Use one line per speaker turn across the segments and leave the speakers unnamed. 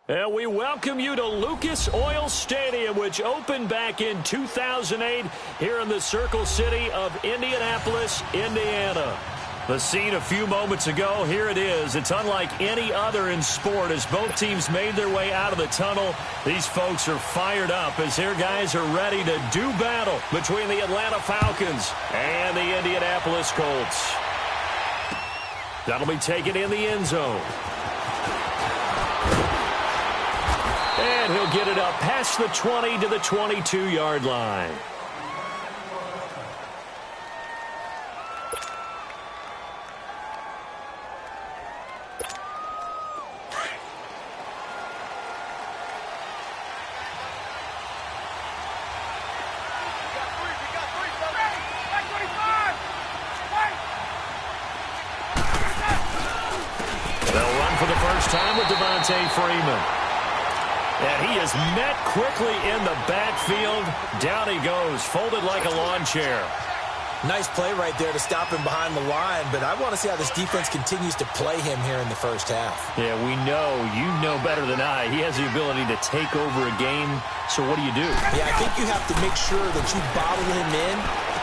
And we welcome you to Lucas Oil Stadium, which opened back in 2008 here in the Circle City of Indianapolis, Indiana. The scene a few moments ago, here it is. It's unlike any other in sport as both teams made their way out of the tunnel. These folks are fired up as their guys are ready to do battle between the Atlanta Falcons and the Indianapolis Colts. That'll be taken in the end zone. And he'll get it up past the 20 to the 22-yard line. They'll run for the first time with Devontae Freeman. And he is met quickly in the backfield. Down he goes, folded like a lawn chair.
Nice play right there to stop him behind the line, but I want to see how this defense continues to play him here in the first half.
Yeah, we know. You know better than I. He has the ability to take over a game, so what do?
Yeah, I think you have to make sure that you bottle him in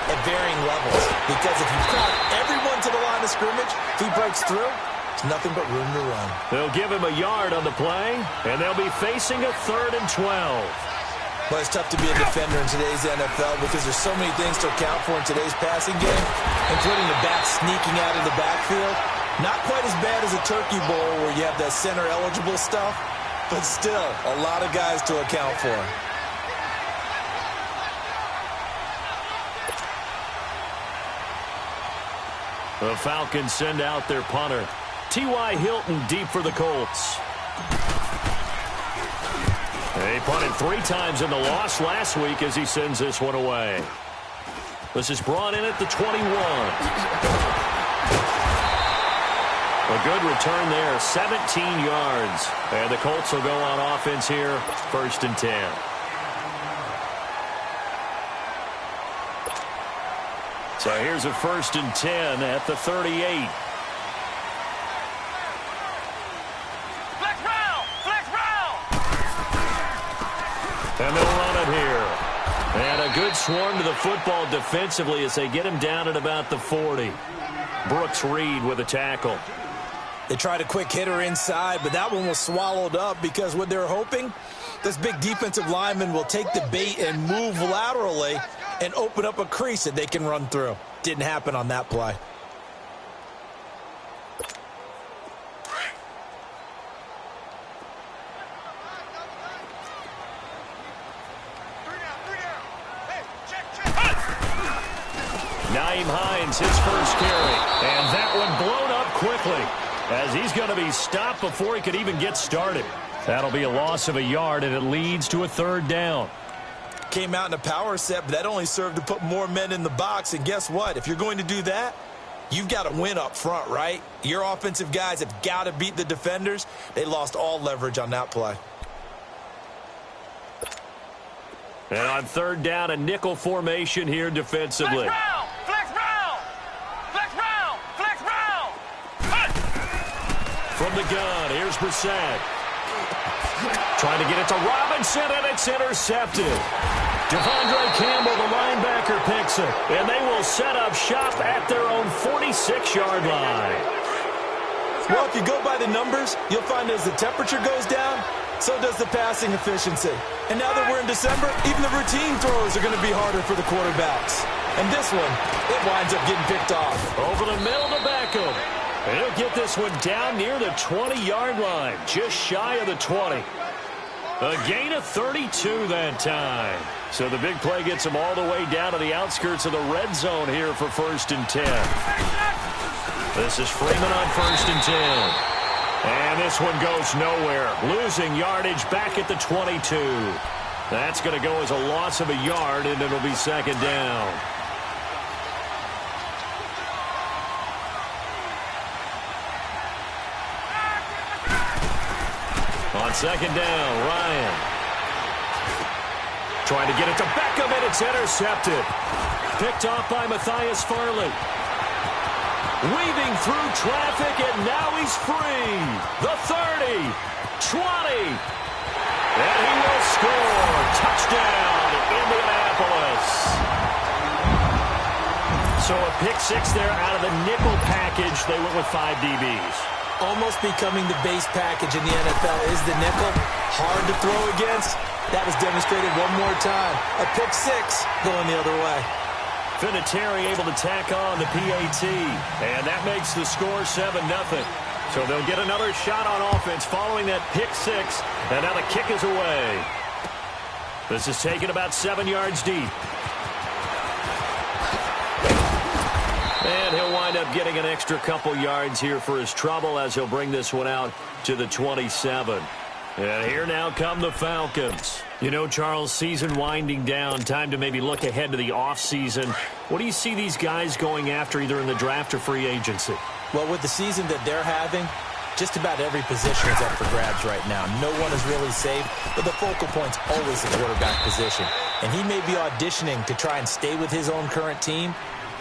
at varying levels, because if you crowd everyone to the line of scrimmage, if he breaks through, there's nothing but room to run.
They'll give him a yard on the play, and they'll be facing a 3rd and 12.
Well, it's tough to be a defender in today's NFL because there's so many things to account for in today's passing game, including the back sneaking out of the backfield. Not quite as bad as a turkey bowl where you have that center-eligible stuff, but still a lot of guys to account for.
The Falcons send out their punter. T.Y. Hilton deep for the Colts. They punted 3 times in the loss last week as he sends this one away. This is brought in at the 21. A good return there, 17 yards. And the Colts will go on offense here, 1st and 10. So here's a 1st and 10 at the 38. And they'll run it here. And a good swarm to the football defensively as they get him down at about the 40. Brooks Reed with a tackle.
They tried a quick hitter inside, but that one was swallowed up because what they're hoping, this big defensive lineman will take the bait and move laterally and open up a crease that they can run through. Didn't happen on that play.
Nyheim Hines, his first carry. And that one blown up quickly as he's going to be stopped before he could even get started. That'll be a loss of a yard, and it leads to a 3rd down.
Came out in a power set, but that only served to put more men in the box. And guess what? If you're going to do that, you've got to win up front, right? Your offensive guys have got to beat the defenders. They lost all leverage on that play.
And on 3rd down, a nickel formation here defensively. From the gun, here's Brissett. Trying to get it to Robinson, and it's intercepted. Devondre Campbell, the linebacker, picks it. And they will set up shop at their own 46-yard line.
Well, if you go by the numbers, you'll find as the temperature goes down, so does the passing efficiency. And now that we're in December, even the routine throws are going to be harder for the quarterbacks. And this one, it winds up getting picked off.
Over the middle to Beckham. And he'll get this one down near the 20-yard line, just shy of the 20. A gain of 32 that time. So the big play gets him all the way down to the outskirts of the red zone here for 1st and 10. This is Freeman on 1st and 10. And this one goes nowhere. Losing yardage back at the 22. That's going to go as a loss of a yard, and it'll be 2nd down. On 2nd down, Ryan. Trying to get it to Beckham, and it's intercepted. Picked off by Matthias Farley. Weaving through traffic, and now he's free. The 30, 20, and he will score. Touchdown, Indianapolis. So a pick six there out of the nickel package. They went with 5 DBs.
Almost becoming the base package in the NFL is the nickel. Hard to throw against. That was demonstrated one more time. A pick six going the other way.
Vinatieri able to tack on the PAT, and that makes the score 7-0. So they'll get another shot on offense following that pick six, and now the kick is away. This is taken about 7 yards deep. And he'll wind up getting an extra couple yards here for his trouble as he'll bring this one out to the 27. And here now come the Falcons. You know, Charles, season winding down, time to maybe look ahead to the offseason. What do you see these guys going after either in the draft or free agency?
Well, with the season that they're having, just about every position is up for grabs right now. No one is really safe, but the focal point's always the quarterback position. And he may be auditioning to try and stay with his own current team.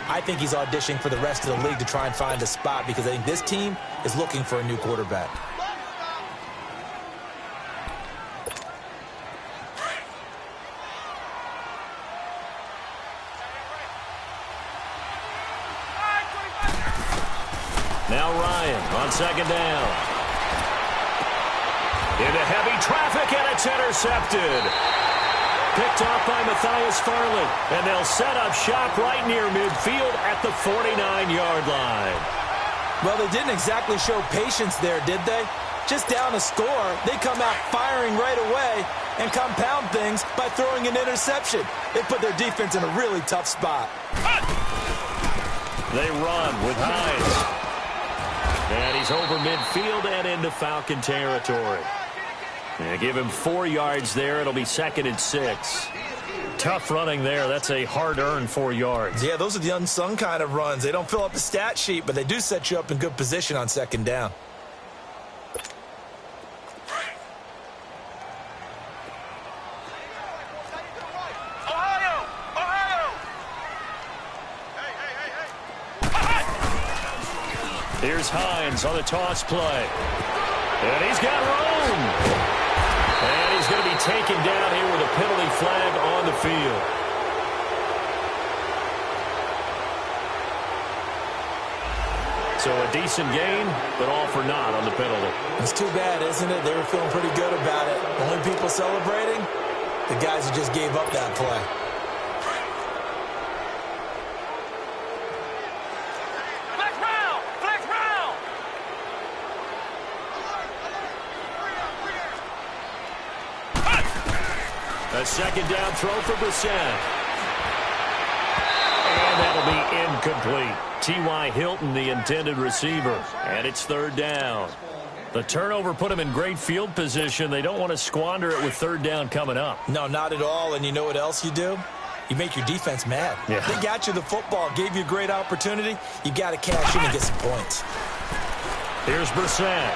I think he's auditioning for the rest of the league to try and find a spot because I think this team is looking for a new quarterback.
Now Ryan on second down. Into heavy traffic, and it's intercepted. Picked off by Matthias Farley, and they'll set up shop right near midfield at the 49-yard line.
Well, they didn't exactly show patience there, did they? Just down a score, they come out firing right away and compound things by throwing an interception. They put their defense in a really tough spot.
They run with Hines. And he's over midfield and into Falcon territory. And give him 4 yards there. It'll be 2nd and 6. Tough running there. That's a hard-earned 4 yards.
Yeah, those are the unsung kind of runs. They don't fill up the stat sheet, but they do set you up in good position on second down.
Here's Hines on the toss play. And he's got room. And he's going to be taken down here with a penalty flag on the field. So a decent gain, but all for naught on the penalty.
It's too bad, isn't it? They were feeling pretty good about it. Only people celebrating, the guys who just gave up that play.
A second down throw for Brissett. And that'll be incomplete. T.Y. Hilton, the intended receiver. And it's 3rd down. The turnover put him in great field position. They don't want to squander it with 3rd down coming up.
No, not at all. And you know what else you do? You make your defense mad.
Yeah.
They got you the football, gave you a great opportunity. You got to cash in and get some points.
Here's Brissett.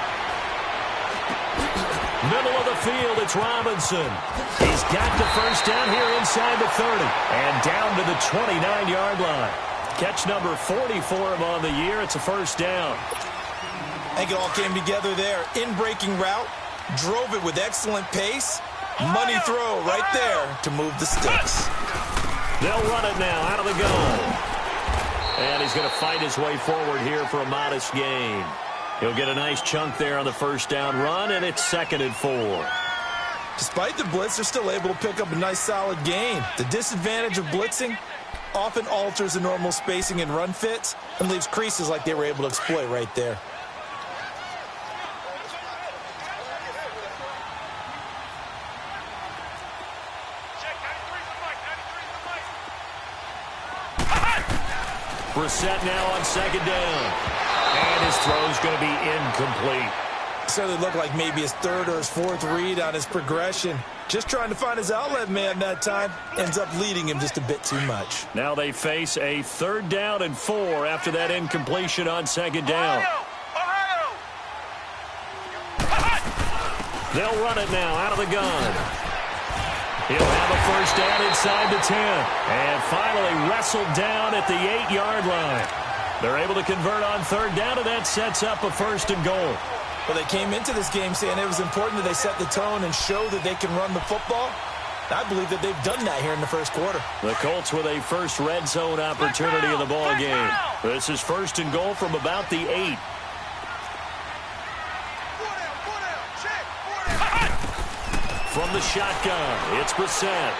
Middle of the field, it's Robinson. He's got the first down here inside the 30. And down to the 29-yard line. Catch number 40 for him on the year. It's a 1st down.
I think it all came together there. In-breaking route, drove it with excellent pace. Money throw right there to move the sticks.
They'll run it now out of the gun. And he's going to fight his way forward here for a modest gain. He'll get a nice chunk there on the 1st down run, and it's 2nd and 4.
Despite the blitz, they're still able to pick up a nice solid gain. The disadvantage of blitzing often alters the normal spacing and run fits and leaves creases like they were able to exploit right there.
Brissett now on 2nd down. And his throw's going to be incomplete.
Certainly looked like maybe his 3rd or his 4th read on his progression. Just trying to find his outlet man that time. Ends up leading him just a bit too much.
Now they face a 3rd down and 4 after that incompletion on 2nd down. They'll run it now out of the gun. He'll have a 1st down inside the 10. And finally wrestled down at the 8-yard line. They're able to convert on third down, and that sets up a 1st and goal.
Well, they came into this game saying it was important that they set the tone and show that they can run the football. I believe that they've done that here in the first quarter.
The Colts with a first red zone opportunity in the ball game. This is 1st and goal from about the 8. From the shotgun, it's Brissett.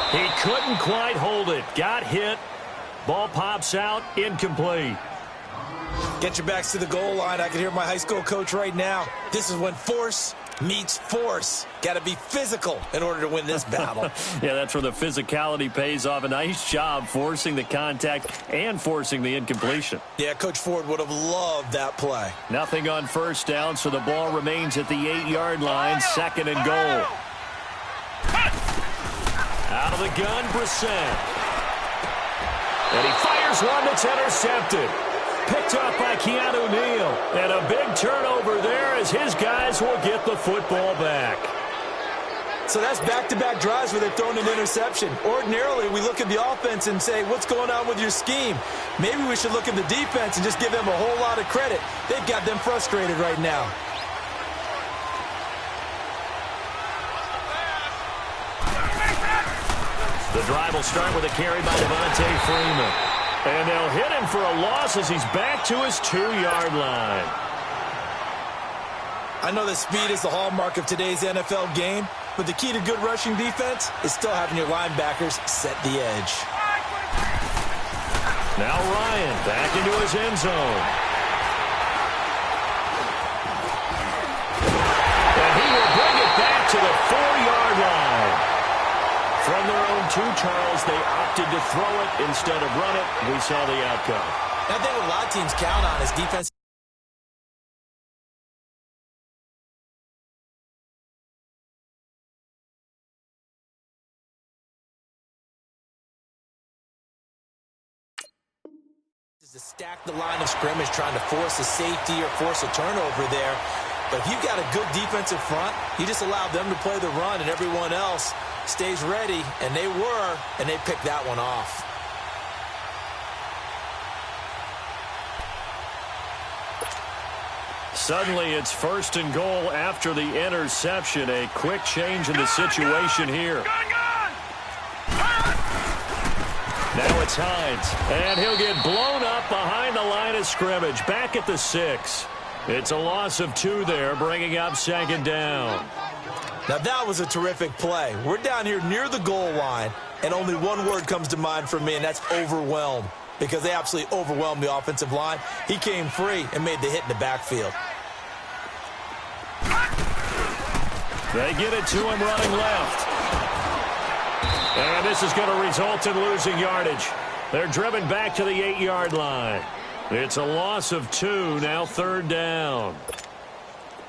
He couldn't quite hold it. Got hit. Ball pops out, incomplete.
Get your backs to the goal line. I can hear my high school coach right now. This is when force meets force. Got to be physical in order to win this battle.
Yeah, that's where the physicality pays off. A nice job forcing the contact and forcing the incompletion.
Yeah, Coach Ford would have loved that play.
Nothing on 1st down, so the ball remains at the 8-yard line. 2nd and goal. Out of the gun, Brissett. And he fires one that's intercepted. Picked up by Keanu Neal. And a big turnover there as his guys will get the football back.
So that's back-to-back drives where they've thrown an interception. Ordinarily, we look at the offense and say, what's going on with your scheme? Maybe we should look at the defense and just give them a whole lot of credit. They've got them frustrated right now.
The drive will start with a carry by Devontae Freeman. And they'll hit him for a loss as he's back to his 2-yard line.
I know that speed is the hallmark of today's NFL game, but the key to good rushing defense is still having your linebackers set the edge.
Now Ryan back into his end zone. And he will bring it back to the 4-yard line. From their own 2, Charles, they opted to throw it instead of run it. We saw the outcome.
I think what a lot of teams count on is defense. To stack the line of scrimmage, trying to force a safety or force a turnover there. But if you've got a good defensive front, you just allow them to play the run and everyone else stays ready, and they were, and they picked that one off.
Suddenly it's 1st and goal after the interception. A quick change in the situation here. Now it's Hines, and he'll get blown up behind the line of scrimmage, back at the 6. It's a loss of 2 there, bringing up 2nd down.
Now that was a terrific play. We're down here near the goal line, and only one word comes to mind for me, and that's overwhelmed, because they absolutely overwhelmed the offensive line. He came free and made the hit in the backfield.
They get it to him running left. And this is going to result in losing yardage. They're driven back to the 8-yard line. It's a loss of 2, now 3rd down.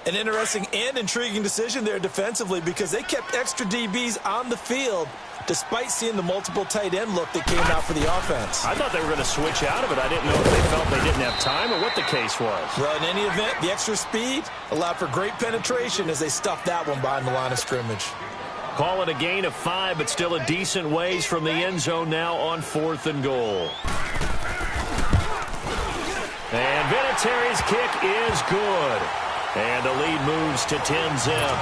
An interesting and intriguing decision there defensively, because they kept extra DBs on the field despite seeing the multiple tight end look that came out for the offense.
I thought they were going to switch out of it. I didn't know if they felt they didn't have time or what the case was.
Well, in any event, the extra speed allowed for great penetration as they stuffed that one behind the line of scrimmage.
Call it a gain of 5, but still a decent ways from the end zone now on 4th and goal. And Vinatieri's kick is good. And the lead moves to 10-zip.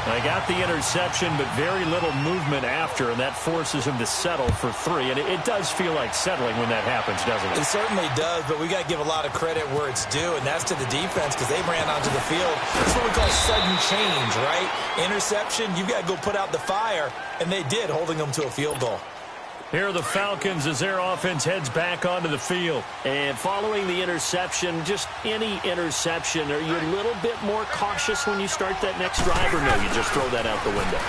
They got the interception, but very little movement after, and that forces him to settle for 3. And it does feel like settling when that happens, doesn't it?
It certainly does, but we got to give a lot of credit where it's due, and that's to the defense, because they ran onto the field. That's what we call sudden change, right? Interception, you got to go put out the fire, and they did, holding them to a field goal.
Here are the Falcons as their offense heads back onto the field. And following the interception, just any interception, are you a little bit more cautious when you start that next drive, or no, you just throw that out the window?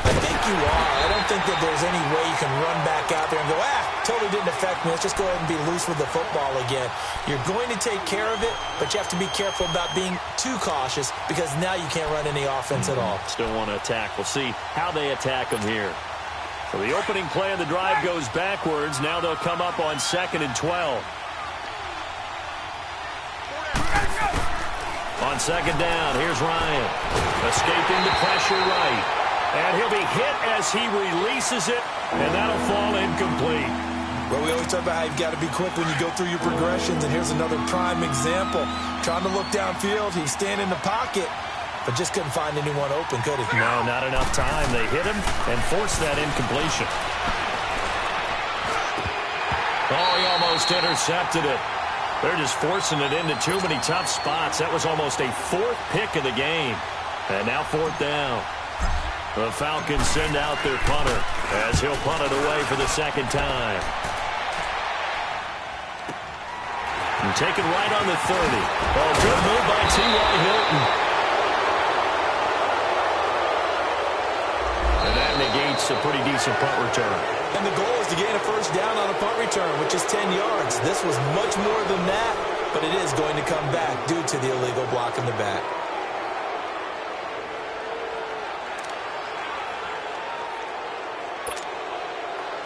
I think you are. I don't think that there's any way you can run back out there and go, totally didn't affect me. Let's just go ahead and be loose with the football again. You're going to take care of it, but you have to be careful about being too cautious, because now you can't run any offense at all.
Still want to attack. We'll see how they attack them here. So the opening play of the drive goes backwards. Now they'll come up on 2nd and 12. On 2nd down, here's Ryan. Escaping the pressure right. And he'll be hit as he releases it, and that'll fall incomplete.
Well, we always always talk about how you've got to be quick when you go through your progressions, and here's another prime example. Trying to look downfield, he was standing in the pocket, but just couldn't find anyone open, could he?
No, not enough time. They hit him and forced that incompletion. Oh, he almost intercepted it. They're just forcing it into too many tough spots. That was almost a fourth pick of the game. And now fourth down. The Falcons send out their punter as he'll punt it away for the second time. And taken right on the 30. Oh, good move by T.Y. Hilton. And that negates a pretty decent punt return.
And the goal is to gain a first down on a punt return, which is 10 yards. This was much more than that, but it is going to come back due to the illegal block in the back.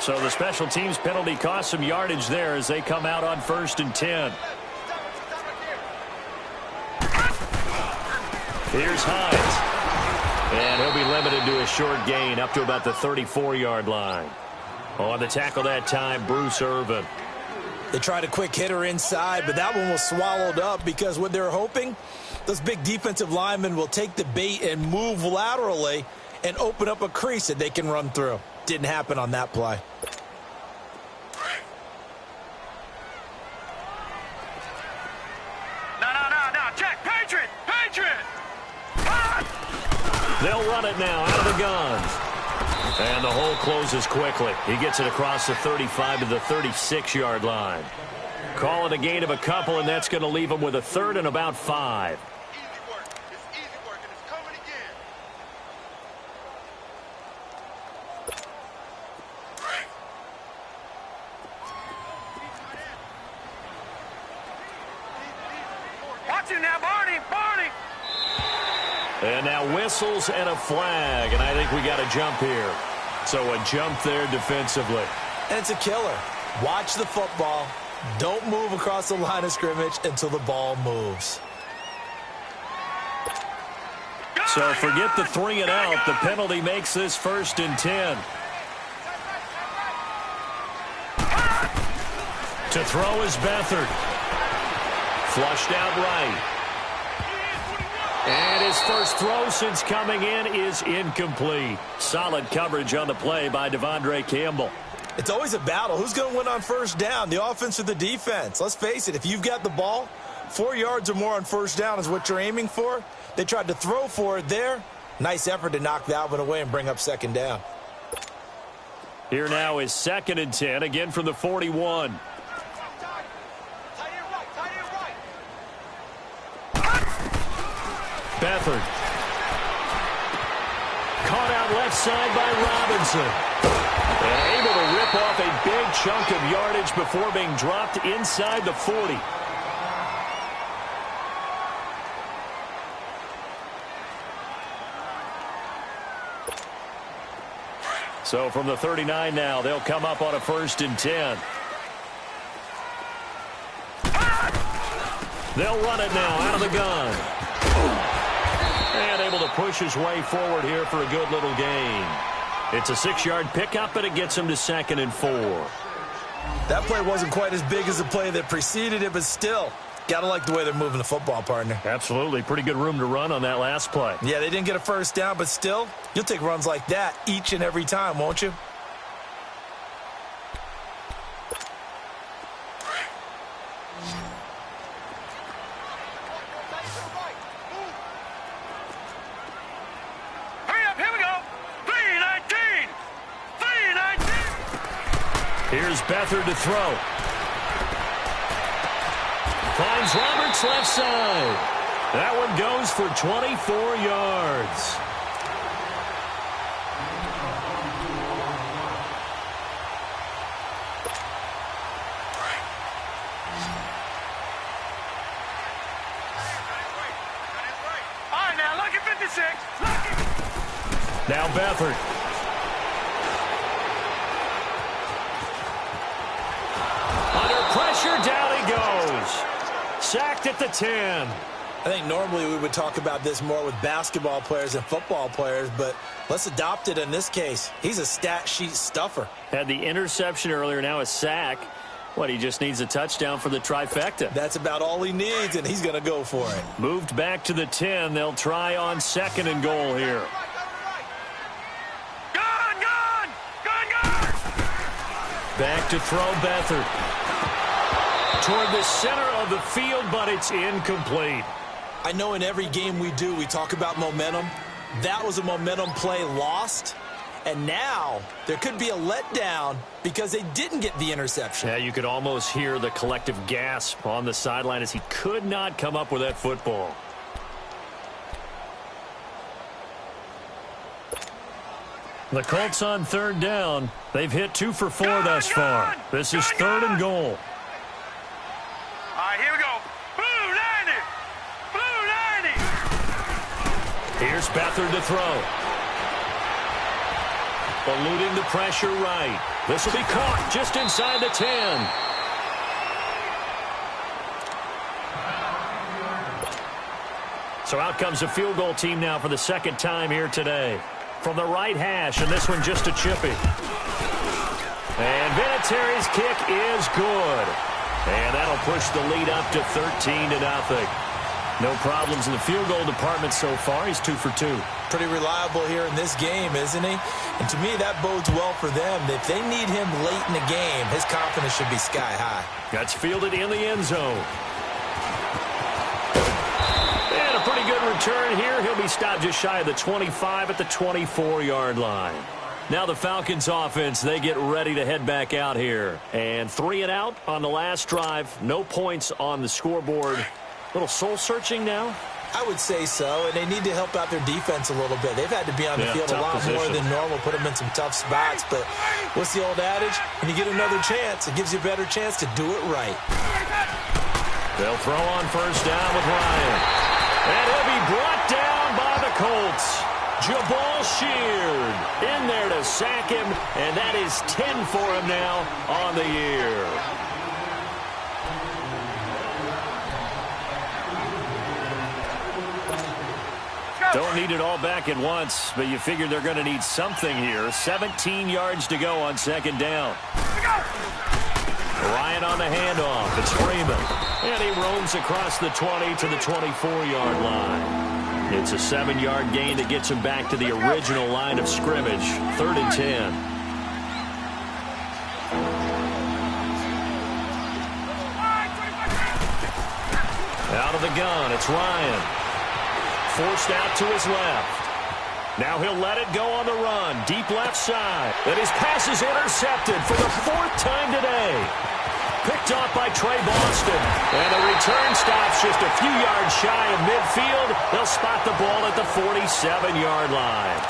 So the special teams penalty cost some yardage there as they come out on 1st and 10. Here's Hines. And he'll be limited to a short gain up to about the 34-yard line. On the tackle that time, Bruce Irvin.
They tried a quick hitter inside, but that one was swallowed up because what they're hoping, those big defensive linemen will take the bait and move laterally and open up a crease that they can run through. Didn't happen on that play.
No. Check. Patriot.
They'll run it now out of the guns. And the hole closes quickly. He gets it across the 35 to the 36-yard line. Call it a gain of a couple, and that's going to leave him with a third and about 5.
Easy work. It's easy work, and it's coming again. Watch him now, Barney.
And now whistles and a flag, and I think we got a jump here. So a jump there defensively.
And it's a killer. Watch the football. Don't move across the line of scrimmage until the ball moves.
So forget the 3 and out. The penalty makes this 1st and 10. To throw is Beathard. Flushed out right. And his first throw since coming in is incomplete. Solid coverage on the play by Devondre Campbell.
It's always a battle. Who's going to win on first down, the offense or the defense? Let's face it, if you've got the ball, 4 yards or more on first down is what you're aiming for. They tried to throw for it there. Nice effort to knock that one away and bring up second down.
Here now is 2nd and 10, again from the 41. Beathard. Caught out left side by Robinson. And able to rip off a big chunk of yardage before being dropped inside the 40. So from the 39 now, they'll come up on a 1st and 10. They'll run it now out of the gun. And able to push his way forward here for a good little gain. It's a 6-yard pickup, and it gets him to 2nd and 4.
That play wasn't quite as big as the play that preceded it, but still, got to like the way they're moving the football, partner.
Absolutely. Pretty good room to run on that last play.
Yeah, they didn't get a first down, but still, you'll take runs like that each and every time, won't you?
Here's Beathard to throw. Finds Roberts left side. That one goes for 24 yards.
All right, now look at 56.
Now Beathard. Pressure, down he goes. Sacked at the 10.
I think normally we would talk about this more with basketball players and football players, but let's adopt it in this case. He's a stat sheet stuffer.
Had the interception earlier, now a sack. What, he just needs a touchdown for the trifecta.
That's about all he needs, and he's going to go for it.
Moved back to the 10. They'll try on 2nd and goal here.
Gun!
Back to throw Beathard. Toward the center of the field, but it's incomplete.
I know in every game we do, we talk about momentum. That was a momentum play lost. And now there could be a letdown because they didn't get the interception.
Yeah, you could almost hear the collective gasp on the sideline as he could not come up with that football. The Colts on 3rd down. They've hit 2 for 4 thus far. This is 3rd and goal.
All right, here we go. Blue 90!
Here's Beathard to throw. Eluding the pressure right. This will be caught just inside the 10. So out comes a field goal team now for the 2nd time here today. From the right hash, and this one just a chippy. And Vinatieri's kick is good. And that'll push the lead up to 13-0. No problems in the field goal department so far. He's 2 for 2.
Pretty reliable here in this game, isn't he? And to me, that bodes well for them. If they need him late in the game, his confidence should be sky high.
That's fielded in the end zone. And a pretty good return here. He'll be stopped just shy of the 25 at the 24-yard line. Now the Falcons offense, they get ready to head back out here. And 3 and out on the last drive. No points on the scoreboard. A little soul-searching now?
I would say so, and they need to help out their defense a little bit. They've had to be on the field a lot more than normal, put them in some tough spots. But what's the old adage? When you get another chance, it gives you a better chance to do it right.
They'll throw on 1st down with Ryan. And he'll be brought down by the Colts. Jabal Sheard in there to sack him, and that is 10 for him now on the year. Don't need it all back at once, but you figure they're going to need something here. 17 yards to go on 2nd down. Ryan on the handoff. It's Freeman. And he roams across the 20 to the 24-yard line. It's a 7-yard gain that gets him back to the original line of scrimmage. 3rd and 10. Out of the gun, it's Ryan. Forced out to his left. Now he'll let it go on the run. Deep left side. And his pass is intercepted for the 4th time today. Picked off by Trey Boston. And the return stops just a few yards shy of midfield. They'll spot the ball at the 47-yard line.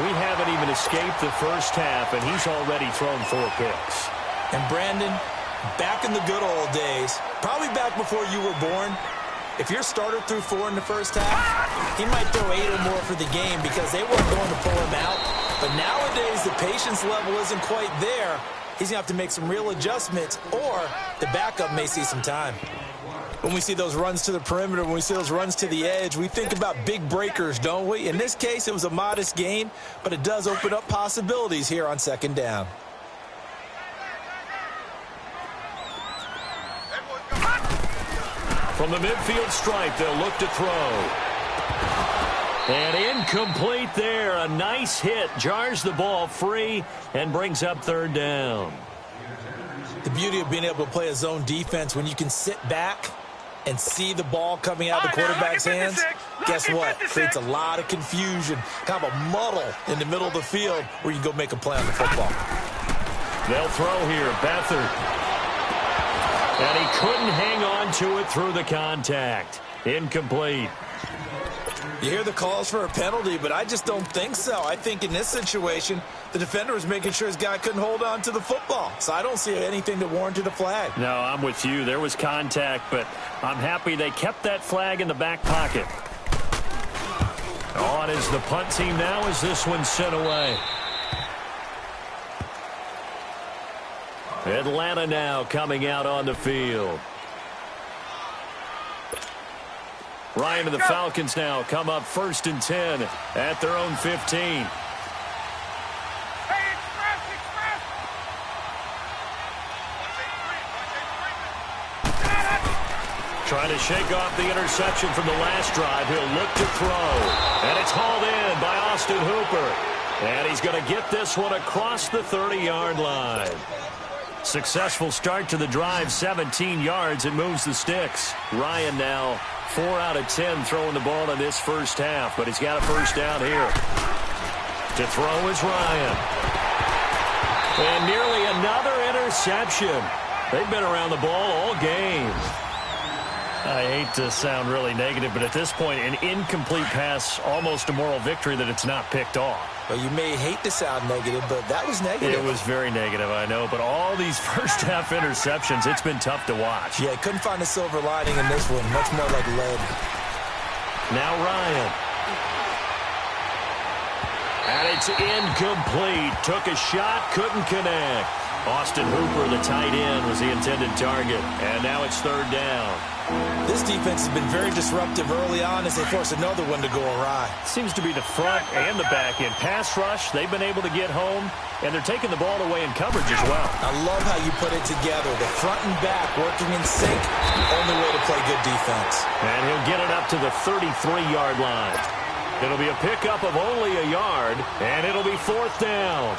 We haven't even escaped the first half, and he's already thrown 4 picks.
And Brandon, back in the good old days, probably back before you were born, if your starter threw 4 in the first half, he might throw 8 or more for the game because they weren't going to pull him out. But nowadays, the patience level isn't quite there. He's going to have to make some real adjustments, or the backup may see some time. When we see those runs to the perimeter, when we see those runs to the edge, we think about big breakers, don't we? In this case, it was a modest gain, but it does open up possibilities here on 2nd down.
From the midfield stripe, they'll look to throw. And incomplete there. A nice hit. Jars the ball free and brings up 3rd down.
The beauty of being able to play a zone defense when you can sit back and see the ball coming out of the quarterback's hands, guess what? Creates a lot of confusion, kind of a muddle in the middle of the field where you can go make a play on the football.
They'll throw here. Beathard. And he couldn't hang on to it through the contact. Incomplete.
You hear the calls for a penalty, but I just don't think so. I think in this situation, the defender was making sure his guy couldn't hold on to the football. So I don't see anything that warranted a flag.
No, I'm with you. There was contact, but I'm happy they kept that flag in the back pocket. On is the punt team now as this one's sent away. Atlanta now coming out on the field. Ryan and the Falcons now come up 1st and 10 at their own 15.
Hey, express!
Trying to shake off the interception from the last drive. He'll look to throw. And it's hauled in by Austin Hooper. And he's going to get this one across the 30-yard line. Successful start to the drive, 17 yards, and moves the sticks. Ryan now 4 out of 10 throwing the ball in this first half, but he's got a first down here. To throw is Ryan. And nearly another interception. They've been around the ball all game. I hate to sound really negative, but at this point, an incomplete pass, almost a moral victory that it's not picked off.
Well, you may hate to sound negative, but that was negative.
It was very negative, I know, but all these first-half interceptions, it's been tough to watch.
Yeah, couldn't find a silver lining in this one. Much more like lead.
Now Ryan. And it's incomplete. Took a shot, couldn't connect. Austin Hooper, the tight end, was the intended target. And now it's third down.
This defense has been very disruptive early on as they force another one to go awry.
Seems to be the front and the back end. Pass rush, they've been able to get home, and they're taking the ball away in coverage as well.
I love how you put it together. The front and back working in sync, only way to play good defense.
And he'll get it up to the 33-yard line. It'll be a pickup of only a yard, and it'll be fourth down.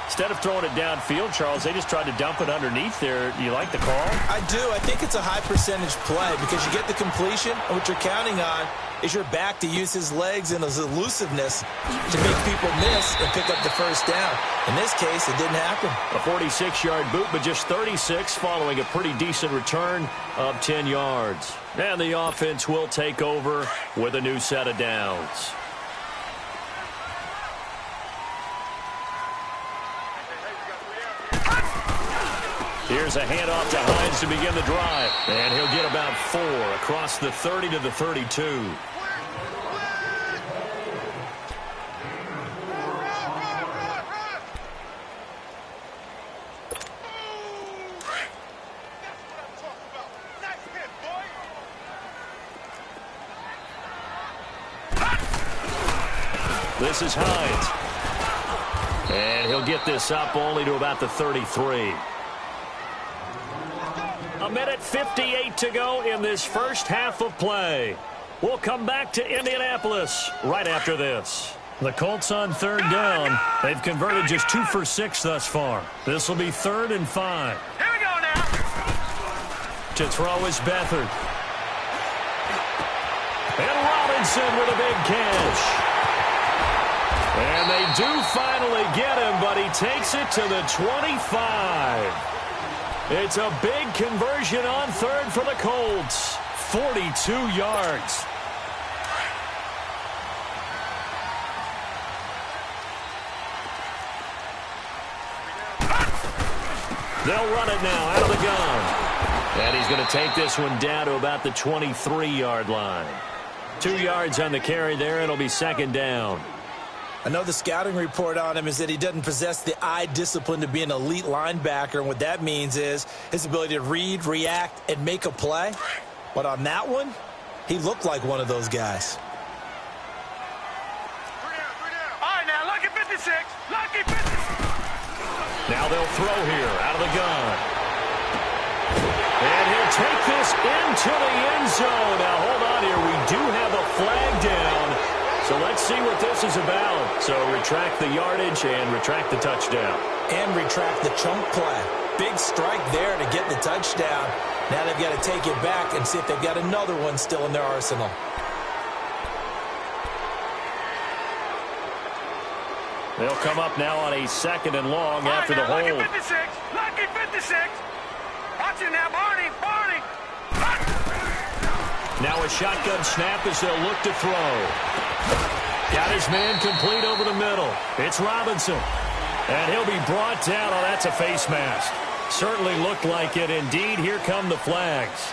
Instead of throwing it downfield, Charles, they just tried to dump it underneath there. Do you like the call?
I do. I think it's a high-percentage play because you get the completion, and what you're counting on is your back to use his legs and his elusiveness to make people miss and pick up the first down. In this case, it didn't happen.
A 46-yard boot, but just 36 following a pretty decent return of 10 yards. And the offense will take over with a new set of downs. Here's a handoff to Hines to begin the drive. And he'll get about 4 across the 30 to the 32. This is Hines. And he'll get this up only to about the 33. A minute 58 to go in this first half of play. We'll come back to Indianapolis right after this. The Colts on third down. They've converted just 2 for 6 thus far. This will be 3rd and 5.
Here we go now.
To throw is Beathard. And Robinson with a big catch. And they do finally get him, but he takes it to the 25. It's a big conversion on third for the Colts. 42 yards. They'll run it now out of the gun. And he's going to take this one down to about the 23-yard line. 2 yards on the carry there. It'll be second down.
I know the scouting report on him is that he doesn't possess the eye discipline to be an elite linebacker, and what that means is his ability to read, react, and make a play. But on that one, he looked like one of those guys.
All right, now, lucky 56. Lucky 56.
Now they'll throw here out of the gun. And he'll take this into the end zone. Now, hold on here. We do have a flag down. So let's see what this is about. So retract the yardage and retract the touchdown.
And retract the chunk play. Big strike there to get the touchdown. Now they've got to take it back and see if they've got another one still in their arsenal.
They'll come up now on a 2nd and long after the hold.
Lucky 56. Lucky 56. Watch it now, Barney. Barney.
Now a shotgun snap as they'll look to throw. Got his man complete over the middle. It's Robinson. And he'll be brought down. Oh, that's a face mask. Certainly looked like it. Indeed, here come the flags.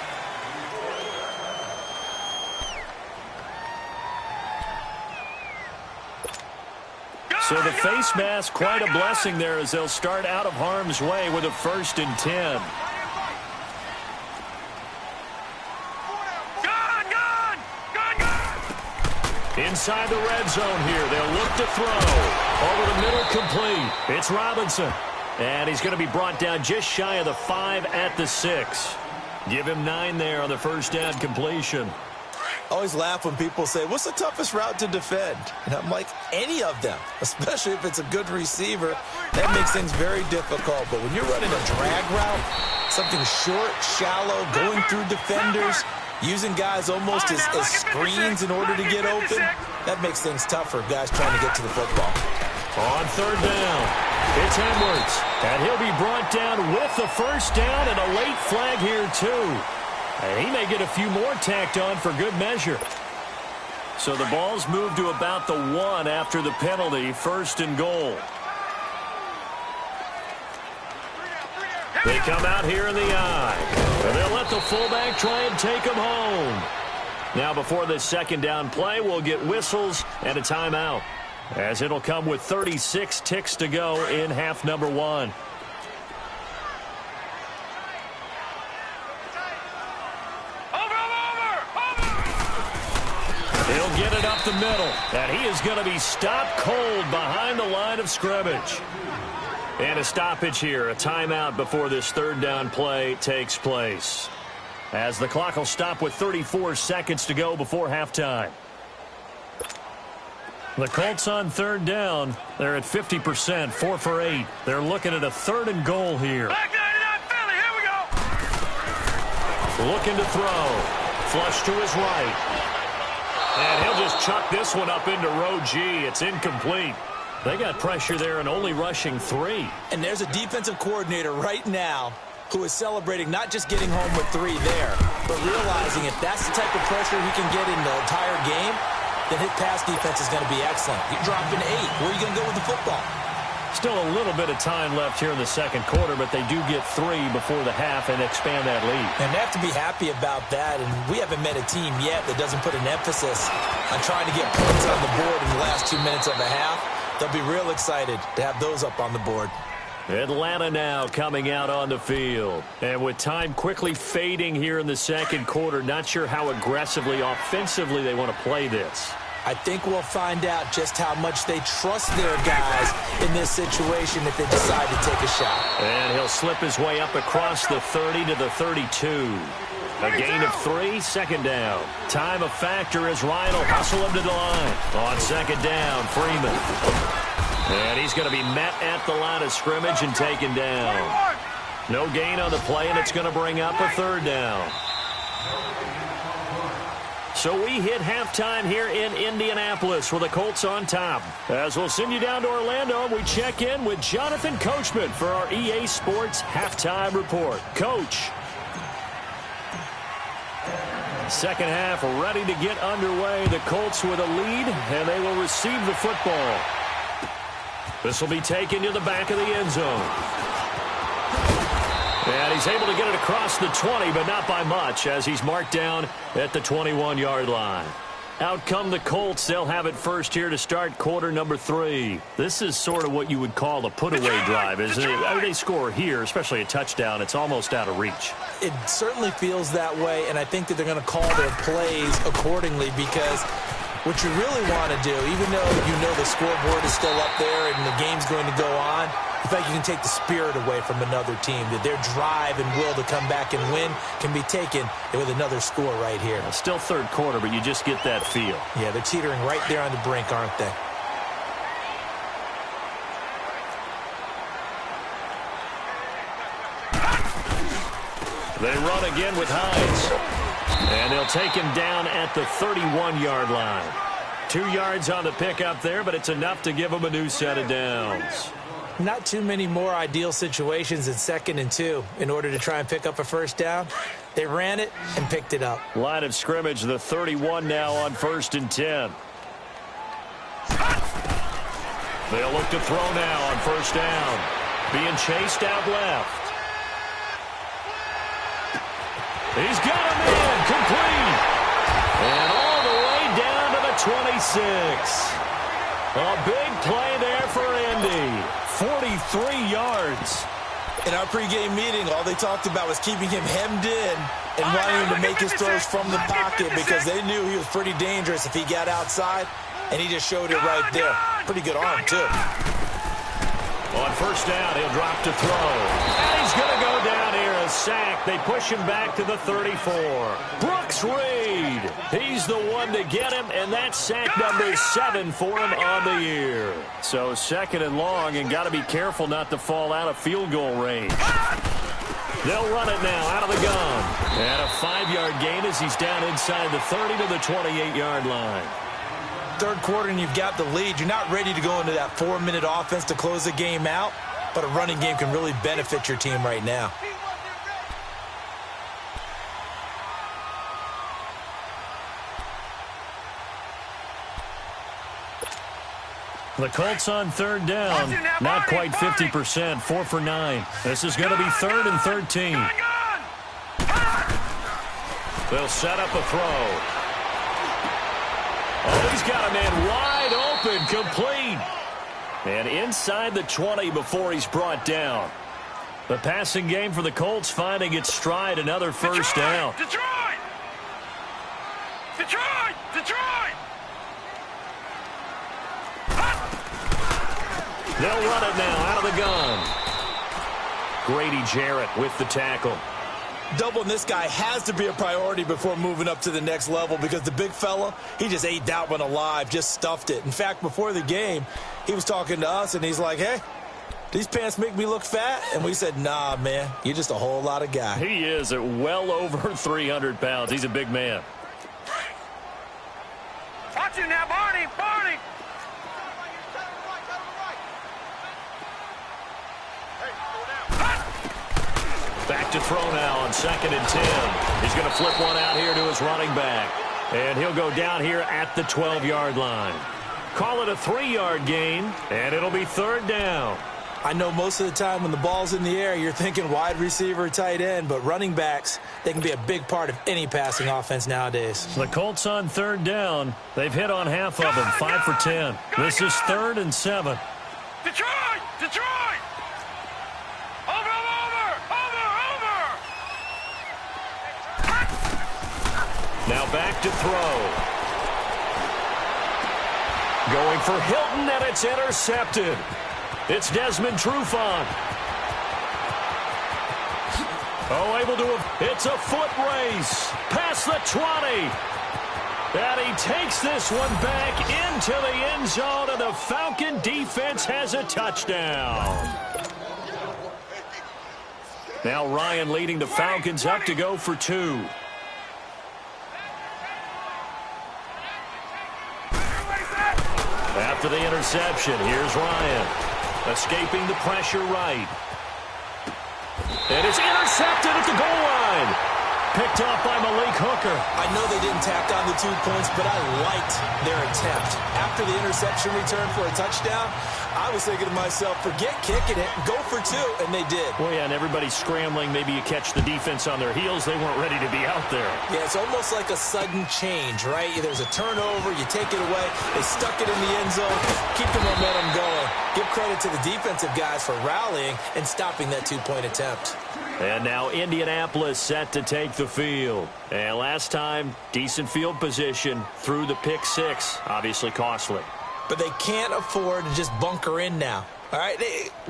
So the face mask, quite a blessing there as they'll start out of harm's way with a 1st and 10. Inside the red zone here. They'll look to throw. Over the middle, complete. It's Robinson. And he's going to be brought down just shy of the 5 at the 6. Give him 9 there on the first down completion.
I always laugh when people say, what's the toughest route to defend? And I'm like, any of them, especially if it's a good receiver. That makes things very difficult. But when you're running a drag route, something short, shallow, going through defenders, using guys almost as screens in order to get open, that makes things tough for guys trying to get to the football.
On third down, it's Edwards. And he'll be brought down with the first down and a late flag here, too. And he may get a few more tacked on for good measure. So the ball's moved to about the 1 after the penalty, first and goal. They come out here in the I. And they'll let the fullback try and take him home. Now before this second down play, we'll get whistles and a timeout, as it'll come with 36 ticks to go in half number 1. He'll get it up the middle, and he is going to be stopped cold behind the line of scrimmage. And a stoppage here, a timeout before this third down play takes place, as the clock will stop with 34 seconds to go before halftime. The Colts on third down. They're at 50%, 4 for 8. They're looking at a third and goal here.
Here we go.
Looking to throw. Flush to his right. And he'll just chuck this one up into row G. It's incomplete. They got pressure there and only rushing 3.
And there's a defensive coordinator right now who is celebrating not just getting home with 3 there, but realizing if that's the type of pressure he can get in the entire game, then his pass defense is going to be excellent. You're dropping 8. Where are you going to go with the football?
Still a little bit of time left here in the second quarter, but they do get 3 before the half and expand that lead.
And they have to be happy about that, and we haven't met a team yet that doesn't put an emphasis on trying to get points on the board in the last 2 minutes of a half. They'll be real excited to have those up on the board.
Atlanta now coming out on the field. And with time quickly fading here in the second quarter, not sure how aggressively, offensively they want to play this.
I think we'll find out just how much they trust their guys in this situation if they decide to take a shot.
And he'll slip his way up across the 30 to the 32. A gain of 3, second down. Time a factor as Ryan will hustle him to the line. On second down, Freeman. And he's going to be met at the line of scrimmage and taken down. No gain on the play, and it's going to bring up a third down. So we hit halftime here in Indianapolis with the Colts on top. As we'll send you down to Orlando, we check in with Jonathan Coachman for our EA Sports Halftime Report. Coach. Second half ready to get underway. The Colts with a lead, and they will receive the football. This will be taken to the back of the end zone. And he's able to get it across the 20, but not by much, as he's marked down at the 21-yard line. Out come the Colts. They'll have it first here to start quarter number 3. This is sort of what you would call a put-away drive, isn't it? I mean, they score here, especially a touchdown. It's almost out of reach.
It certainly feels that way, and I think that they're going to call their plays accordingly, because what you really want to do, even though you know the scoreboard is still up there and the game's going to go on, in fact, you can take the spirit away from another team, that their drive and will to come back and win can be taken with another score right here.
Still third quarter, but you just get that feel.
Yeah, they're teetering right there on the brink, aren't they?
They run again with Hines. And they'll take him down at the 31-yard line. 2 yards on the pickup there, but it's enough to give him a new set of downs.
Not too many more ideal situations in 2nd and 2 in order to try and pick up a first down. They ran it and picked it up.
Line of scrimmage, the 31 now on 1st and 10. They'll look to throw now on 1st down. Being chased out left. He's got a man, complete. And all the way down to the 26. A big play there for Indy. 43 yards.
In our pregame meeting, all they talked about was keeping him hemmed in and wanting him to make his throws from the pocket, because they knew he was pretty dangerous if he got outside, and he just showed it right there. Pretty good arm, too.
On 1st down, he'll drop to throw. And he's going to go down here, a sack. They push him back to the 34. Brooks Reed. He's the one to get him, and that's sack number 7 for him on the year. So 2nd and long, and got to be careful not to fall out of field goal range. They'll run it now out of the gun. And a 5-yard gain as he's down inside the 30 to the 28-yard line.
Third quarter and you've got the lead. You're not ready to go into that 4-minute offense to close the game out, but a running game can really benefit your team right now.
The Colts on 3rd down. Not quite 50%. 4 for 9. This is going to be 3rd and 13. They'll set up a throw. Oh, he's got a man wide open, complete. And inside the 20 before he's brought down. The passing game for the Colts finding its stride. Another first down.
Detroit! Detroit! Detroit!
They'll run it now out of the gun. Grady Jarrett with the tackle.
Doubling this guy has to be a priority before moving up to the next level because the big fella, he just ate that one alive, just stuffed it. In fact, before the game, he was talking to us, and he's like, hey, these pants make me look fat? And we said, nah, man, you're just a whole lot of guy.
He is at well over 300 pounds. He's a big man.
Watch it now, Barney! Barney!
Back to throw now on 2nd and 10. He's going to flip one out here to his running back. And he'll go down here at the 12-yard line. Call it a 3-yard gain, and it'll be 3rd down.
I know most of the time when the ball's in the air, you're thinking wide receiver, tight end, but running backs, they can be a big part of any passing offense nowadays.
The Colts on 3rd down. They've hit on half of them, 5 for 10. This is 3rd and 7.
Detroit! Detroit! Over!
Now back to throw. Going for Hilton, and it's intercepted. It's Desmond Trufant. Oh, able to... It's a foot race. Past the 20. And he takes this one back into the end zone, and the Falcon defense has a touchdown. Now Ryan leading the Falcons up to go for 2. After the interception, here's Ryan. Escaping the pressure right. And it's intercepted at the goal line. Picked off by Malik Hooker.
I know they didn't tack on the 2 points, but I liked their attempt. After the interception return for a touchdown, I was thinking to myself, forget kicking it, go for 2, and they did.
Well, yeah, and everybody's scrambling. Maybe you catch the defense on their heels. They weren't ready to be out there.
Yeah, it's almost like a sudden change, right? There's a turnover, you take it away, they stuck it in the end zone, keep the momentum going. Give credit to the defensive guys for rallying and stopping that 2-point attempt.
And now Indianapolis set to take the field. And last time, decent field position through the pick 6. Obviously costly.
But they can't afford to just bunker in now. All right,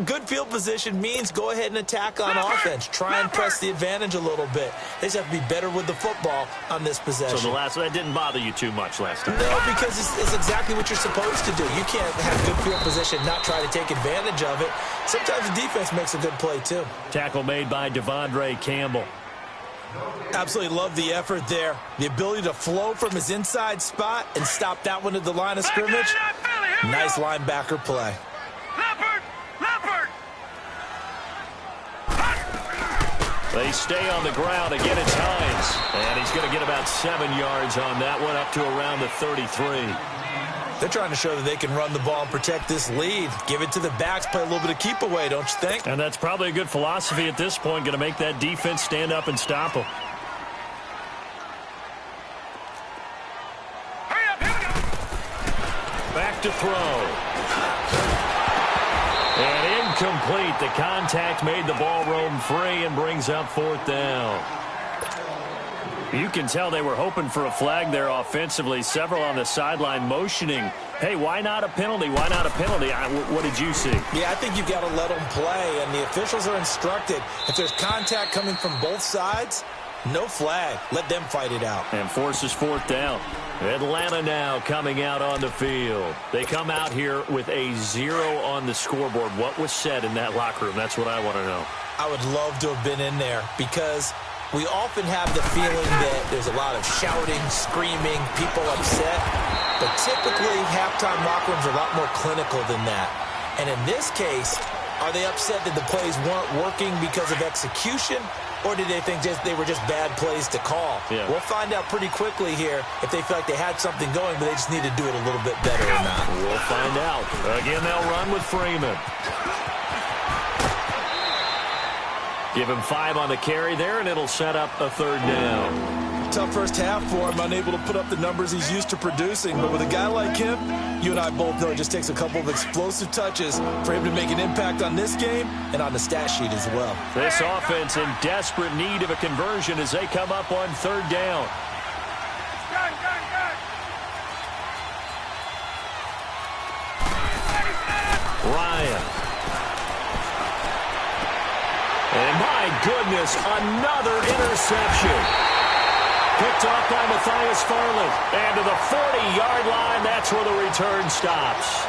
good field position means go ahead and attack on offense. Try and press the advantage a little bit. They just have to be better with the football on this possession.
So that didn't bother you too much last time?
No, because it's exactly what you're supposed to do. You can't have good field position, not try to take advantage of it. Sometimes the defense makes a good play, too.
Tackle made by Devondre Campbell.
Absolutely love the effort there. The ability to flow from his inside spot and stop that one at the line of scrimmage. Nice linebacker play.
Leopard!
They stay on the ground. Again, it's Hines. And he's going to get about 7 yards on that one, up to around the 33.
They're trying to show that they can run the ball and protect this lead. Give it to the backs, play a little bit of keep away, don't you think?
And that's probably a good philosophy at this point, going to make that defense stand up and stop them.
Hurry up, here we go!
Back to throw. And incomplete. The contact made the ball roam free and brings up 4th down. You can tell they were hoping for a flag there offensively. Several on the sideline motioning, hey, why not a penalty? Why not a penalty? What did you see?
Yeah, I think you've got to let them play, and the officials are instructed. If there's contact coming from both sides, no flag. Let them fight it out.
And forces fourth down. Atlanta now coming out on the field. They come out here with a 0 on the scoreboard. What was said in that locker room? That's what I want to know. I would love to have been in there because we often have the feeling that there's a lot of shouting, screaming, people upset. But typically, halftime locker rooms are a lot more clinical than that. And in this case, are they upset that the plays weren't working because of execution? Or did they think they were just bad plays to call? Yeah. We'll find out pretty quickly here if they feel like they had something going, but they just need to do it a little bit better or not. We'll find out. Again, they'll run with Freeman. Give him 5 on the carry there, and it'll set up a third down. Tough first half for him, unable to put up the numbers he's used to producing. But with a guy like him, you and I both know it just takes a couple of explosive touches for him to make an impact on this game and on the stat sheet as well. This offense in desperate need of a conversion as they come up on third down. Ryan. And my goodness, another interception. Picked off by Matthias Farley. And to the 40-yard line, that's where the return stops.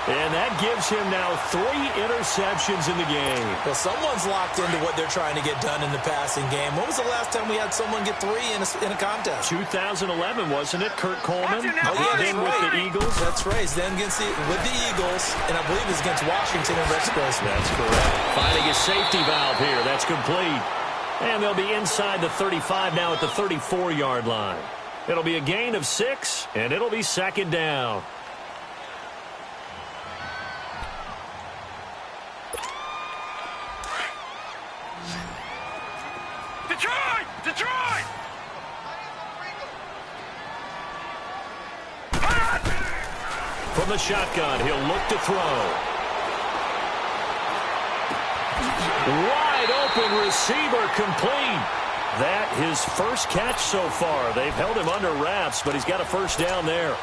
And that gives him now 3 interceptions in the game. Well, someone's locked into what they're trying to get done in the passing game. When was the last time we had someone get 3 in a contest? 2011, wasn't it? Kurt Coleman.
Oh, yeah,
then with the Eagles.
That's right. Then with the Eagles, and I believe it's against Washington and Rex Grossman.
That's correct. Finding a safety valve here. That's complete. And they'll be inside the 35 now at the 34-yard line. It'll be a gain of 6, and it'll be second down.
Detroit! Detroit!
From the shotgun, he'll look to throw. Wide open receiver complete. That his first catch so far. They've held him under wraps, but he's got a first down there.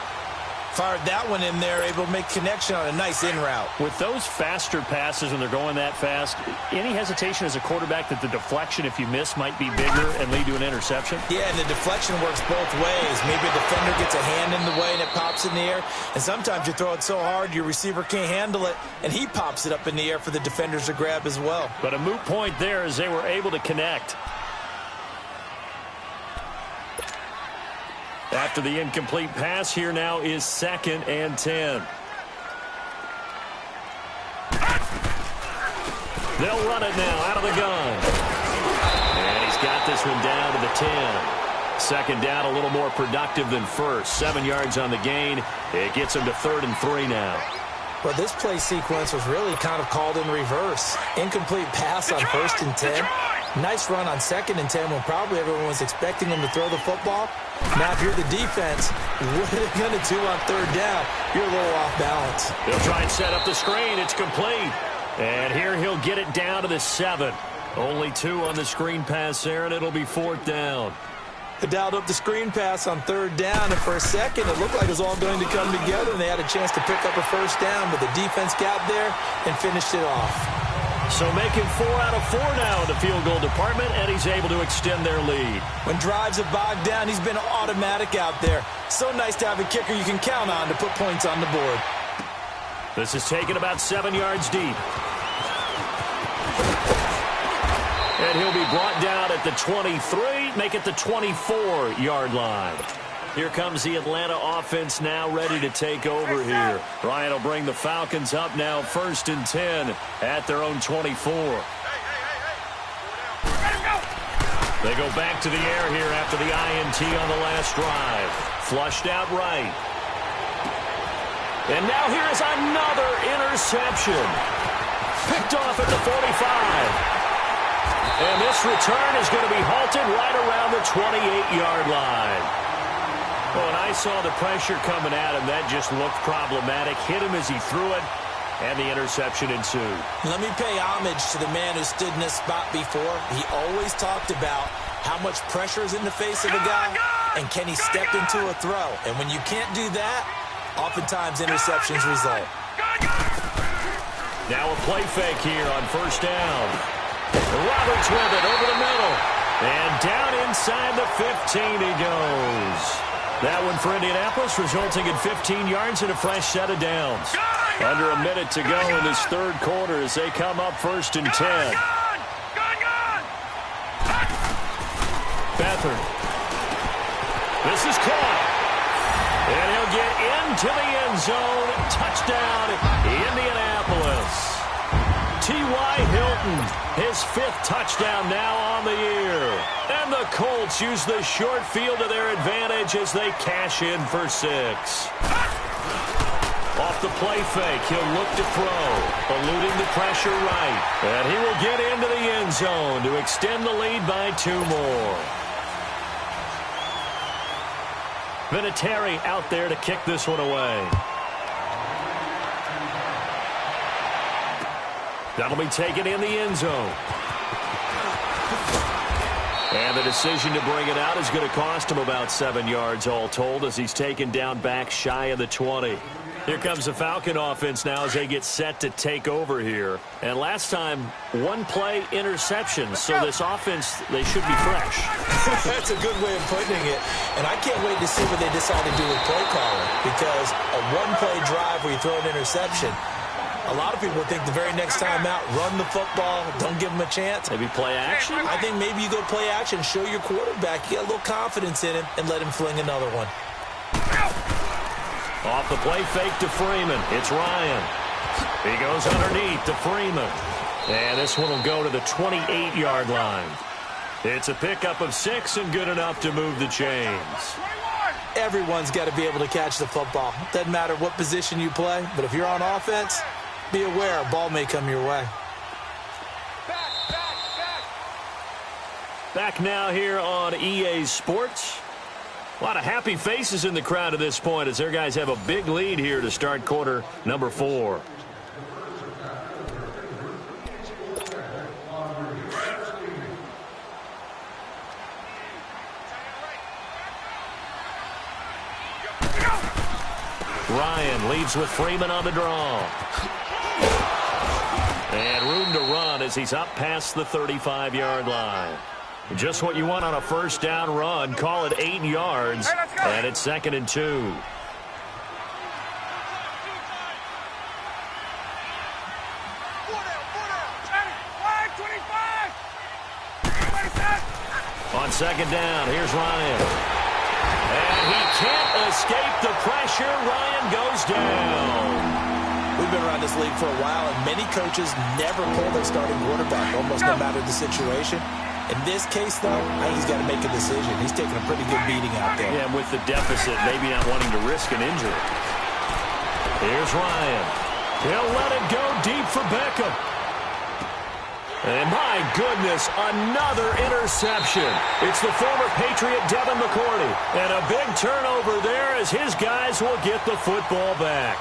Fired that one in there, able to make connection on a nice in route.
With those faster passes when they're going that fast, any hesitation as a quarterback that the deflection, if you miss, might be bigger and lead to an interception?
Yeah, and the deflection works both ways. Maybe a defender gets a hand in the way and it pops in the air. And sometimes you throw it so hard your receiver can't handle it, and he pops it up in the air for the defenders to grab as well.
But a moot point there as they were able to connect. After the incomplete pass, here now is 2nd and 10. They'll run it now out of the gun. And he's got this one down to the 10. Second down, a little more productive than first. 7 yards on the gain. It gets him to 3rd and 3 now.
Well, this play sequence was really kind of called in reverse. Incomplete pass on 1st and 10. Nice run on 2nd and 10 when probably everyone was expecting him to throw the football. Now, if you're the defense, what are they going to do on 3rd down? You're a little off balance.
They'll try and set up the screen. It's complete. And here he'll get it down to the 7. Only 2 on the screen pass there, and it'll be 4th down.
They dialed up the screen pass on 3rd down, and for a second, it looked like it was all going to come together, and they had a chance to pick up a first down, but the defense got there and finished it off.
So making 4 out of 4 now in the field goal department, and he's able to extend their lead.
When drives have bogged down, he's been automatic out there. So nice to have a kicker you can count on to put points on the board.
This is taken about 7 yards deep. And he'll be brought down at the 23, make it the 24-yard line. Here comes the Atlanta offense now ready to take over here. Ryan will bring the Falcons up now 1st and 10 at their own 24. They go back to the air here after the INT on the last drive. Flushed out right. And now here's another interception. Picked off at the 45. And this return is going to be halted right around the 28-yard line. Well, when I saw the pressure coming at him, that just looked problematic. Hit him as he threw it, and the interception ensued.
Let me pay homage to the man who stood in this spot before. He always talked about how much pressure is in the face of a guy, and can he step into a throw? And when you can't do that, oftentimes interceptions result.
Now a play fake here on first down. Roberts with it over the middle. And down inside the 15 he goes. That one for Indianapolis, resulting in 15 yards and a fresh set of downs. Under a minute to go in this third quarter as they come up first and 10. Beathard. This is caught. And he'll get into the end zone. Touchdown, Indianapolis. T.Y. Hilton, his 5th touchdown now on the year. And the Colts use the short field to their advantage as they cash in for 6. Off the play fake, he'll look to throw, eluding the pressure right. And he will get into the end zone to extend the lead by 2 more. Vinatieri out there to kick this one away. That'll be taken in the end zone. And the decision to bring it out is going to cost him about 7 yards all told as he's taken down back shy of the 20. Here comes the Falcon offense now as they get set to take over here. And last time, 1 play interception. So this offense, they should be fresh.
That's a good way of putting it. And I can't wait to see what they decide to do with play calling. Because a 1-play drive where you throw an interception, a lot of people think the very next time out, run the football, don't give them a chance.
Maybe play action?
I think maybe you go play action, show your quarterback, you get a little confidence in him, and let him fling another one.
Off the play fake to Freeman. It's Ryan. He goes underneath to Freeman. And this one will go to the 28-yard line. It's a pickup of 6 and good enough to move the chains.
Everyone's got to be able to catch the football. Doesn't matter what position you play, but if you're on offense, be aware a ball may come your way.
Back now here on EA Sports. A lot of happy faces in the crowd at this point as their guys have a big lead here to start quarter number 4. Ryan leads with Freeman on the draw. And room to run as he's up past the 35-yard line. Just what you want on a first down run. Call it 8 yards. And it's 2nd and 2. On 2nd down, here's Ryan. And he can't escape the pressure. Ryan goes down.
We've been around this league for a while, and many coaches never pull their starting quarterback, almost no matter the situation. In this case, though, I think he's got to make a decision. He's taking a pretty good beating out there.
Yeah, and with the deficit, maybe not wanting to risk an injury. Here's Ryan. He'll let it go deep for Beckham. And my goodness, another interception. It's the former Patriot Devin McCourty. And a big turnover there as his guys will get the football back.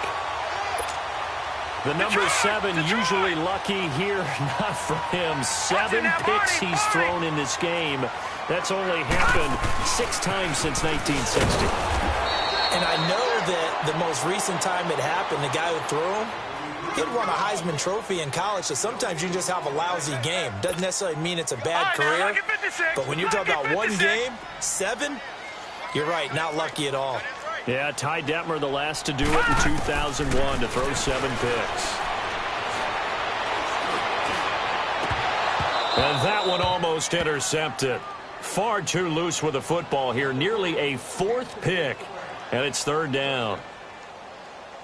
The number 7 usually lucky here, not for him. 7 picks he's thrown in this game. That's only happened 6 times since 1960.
And I know that the most recent time it happened, the guy who threw him, he had won a Heisman Trophy in college, so sometimes you just have a lousy game. Doesn't necessarily mean it's a bad career. But when you're talking about 1 game, 7, you're right, not lucky at all.
Yeah, Ty Detmer, the last to do it in 2001, to throw 7 picks. And that one almost intercepted. Far too loose with the football here. Nearly a 4th pick, and it's 3rd down.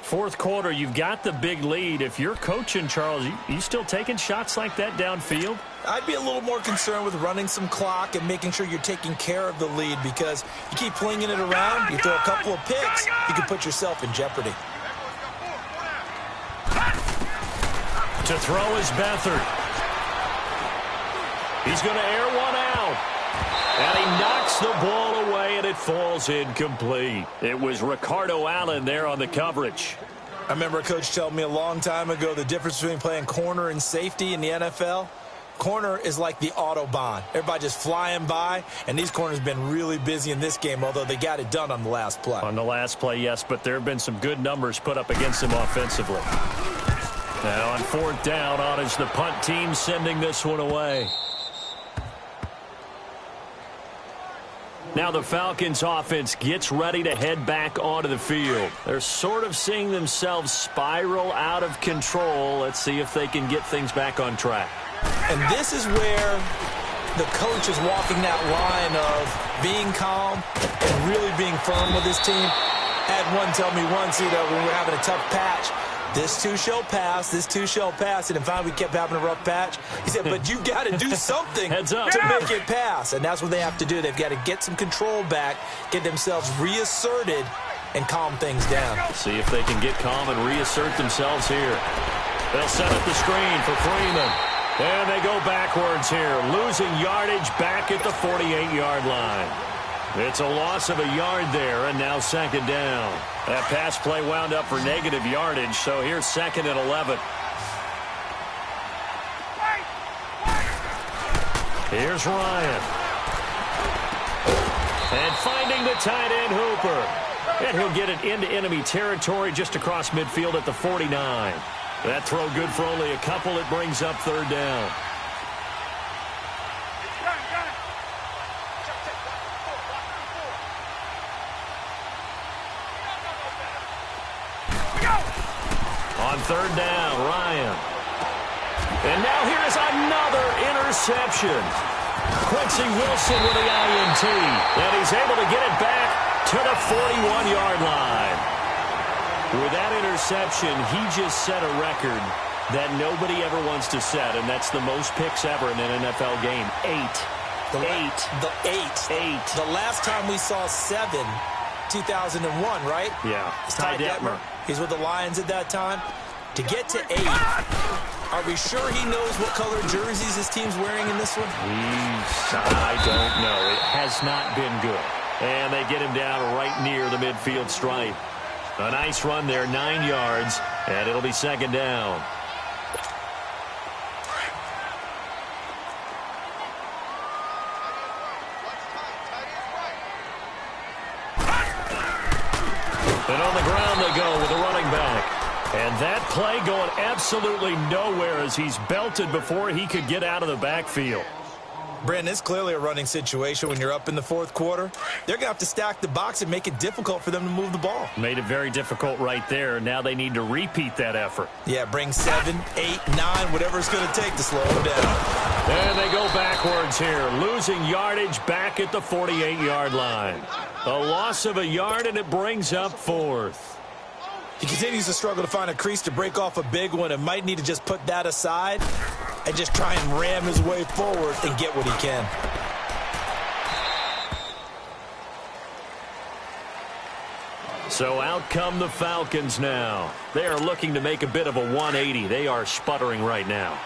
4th quarter, you've got the big lead. If you're coaching, Charles, you still taking shots like that downfield?
I'd be a little more concerned with running some clock and making sure you're taking care of the lead, because you keep flinging it around, you throw a couple of picks, you can put yourself in jeopardy.
To throw is Beathard. He's going to air one out. And he knocks the ball away, and it falls incomplete. It was Ricardo Allen there on the coverage.
I remember a coach telling me a long time ago the difference between playing corner and safety in the NFL. Corner is like the Autobahn. Everybody just flying by, and these corners have been really busy in this game, although they got it done on the last play.
On the last play, yes, but there have been some good numbers put up against them offensively. Now on fourth down, on is the punt team sending this one away. Now the Falcons offense gets ready to head back onto the field. They're sort of seeing themselves spiral out of control. Let's see if they can get things back on track.
And this is where the coach is walking that line of being calm and really being firm with his team. I had one tell me once, when we were having a tough patch, this too shall pass, this too shall pass. And finally we kept having a rough patch. He said, but you got to do something to make it pass. And that's what they have to do. They've got to get some control back, get themselves reasserted, and calm things down.
See if they can get calm and reassert themselves here. They'll set up the screen for Freeman. And they go backwards here, losing yardage back at the 48-yard line. It's a loss of a yard there, and now second down. That pass play wound up for negative yardage, so here's second and 11. Here's Ryan. And finding the tight end Hooper. And he'll get it into enemy territory just across midfield at the 49. That throw good for only a couple. It brings up third down. On third down, Ryan. And now here is another interception. Quincy Wilson with the INT. And he's able to get it back to the 41-yard line. With that interception, he just set a record that nobody ever wants to set, and that's the most picks ever in an NFL game. 8. The last time we saw 7, 2001, right? Yeah.
It's Ty Detmer. He's with the Lions at that time. To get to 8, are we sure he knows what color jerseys his team's wearing in this one?
I don't know. It has not been good. And they get him down right near the midfield stripe. A nice run there, 9 yards, and it'll be second down. And on the ground they go with a running back. And that play going absolutely nowhere as he's belted before he could get out of the backfield.
Brandon, it's clearly a running situation when you're up in the fourth quarter. They're going to have to stack the box and make it difficult for them to move the ball.
Made it very difficult right there. Now they need to repeat that effort.
Yeah, bring 7, 8, 9, whatever it's going to take to slow them down.
And they go backwards here, losing yardage back at the 48-yard line. A loss of a yard, and it brings up fourth.
He continues to struggle to find a crease to break off a big one and might need to just put that aside and just try and ram his way forward and get what he can.
So out come the Falcons now. They are looking to make a bit of a 180. They are sputtering right now.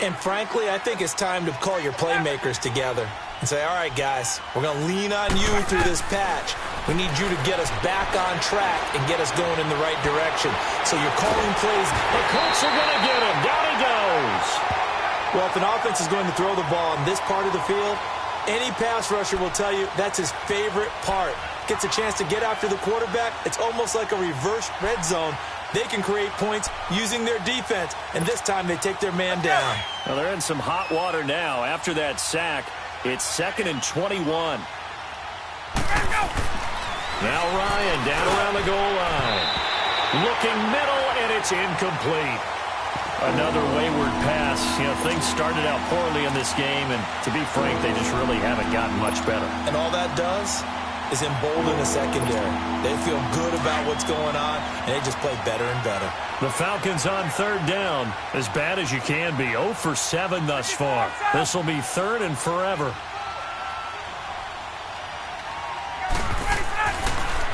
And frankly, I think it's time to call your playmakers together and say, all right, guys, we're going to lean on you through this patch. We need you to get us back on track and get us going in the right direction. So you're calling plays.
The Colts are going to get him. Down he goes.
Well, if an offense is going to throw the ball in this part of the field, any pass rusher will tell you that's his favorite part. Gets a chance to get after the quarterback. It's almost like a reverse red zone. They can create points using their defense, and this time they take their man down.
Well, they're in some hot water now. After that sack, it's 2nd and 21. Now Ryan down around the goal line. Looking middle, and it's incomplete. Another wayward pass. Things started out poorly in this game, and to be frank, they just really haven't gotten much better.
And all that does is embolden the secondary. They feel good about what's going on, and they just play better and better.
The Falcons on third down, as bad as you can be. 0 for 7 thus far. This will be 3rd and forever.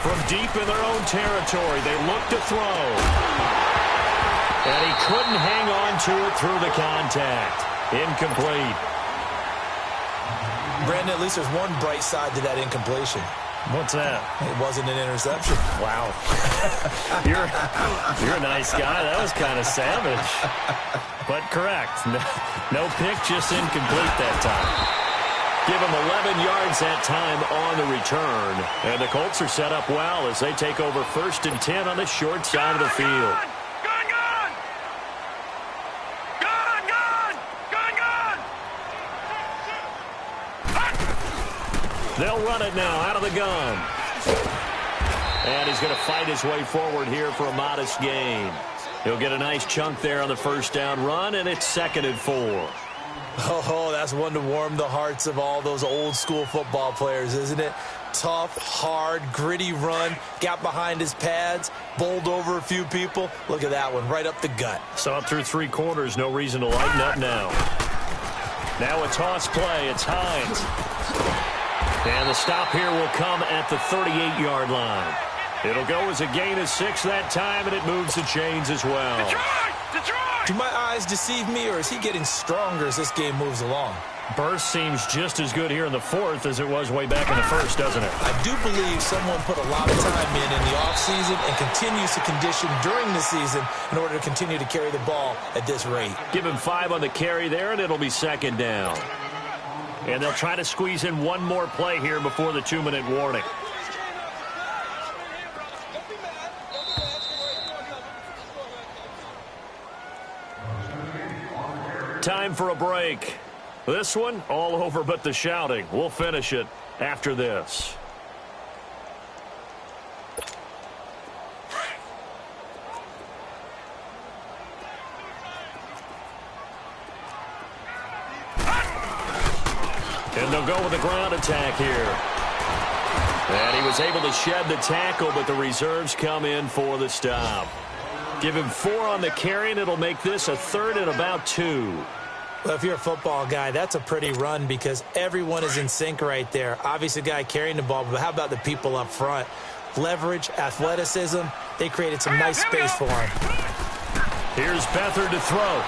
From deep in their own territory, they look to throw. And he couldn't hang on to it through the contact. Incomplete.
Brandon, at least there's one bright side to that incompletion.
What's that?
It wasn't an interception.
Wow. You're a nice guy. That was kind of savage. But correct. No pick, just incomplete that time. Give him 11 yards that time on the return. And the Colts are set up well as they take over 1st and 10 on the short side of the field. They'll run it now out of the gun. And he's going to fight his way forward here for a modest gain. He'll get a nice chunk there on the first down run, and it's 2nd and 4.
Oh, that's one to warm the hearts of all those old school football players, isn't it? Tough, hard, gritty run, got behind his pads, bowled over a few people. Look at that one, right up the gut.
Saw it through 3 quarters, no reason to lighten up now. Now a toss play, it's Hines. And the stop here will come at the 38-yard line. It'll go as a gain of 6 that time, and it moves the chains as well.
Detroit!
Do my eyes deceive me, or is he getting stronger as this game moves along?
Burst seems just as good here in the 4th as it was way back in the 1st, doesn't it?
I do believe someone put a lot of time in the offseason and continues to condition during the season in order to continue to carry the ball at this rate.
Give him 5 on the carry there, and it'll be 2nd down. And they'll try to squeeze in one more play here before the 2-minute warning. Time for a break. This one, all over but the shouting. We'll finish it after this. And they'll go with a ground attack here. And he was able to shed the tackle, but the reserves come in for the stop. Give him 4 on the carry, and it'll make this a 3rd and about 2.
Well, if you're a football guy, that's a pretty run because everyone is in sync right there. Obviously, the guy carrying the ball, but how about the people up front? Leverage, athleticism, they created some nice space for him.
Here's Beathard to throw.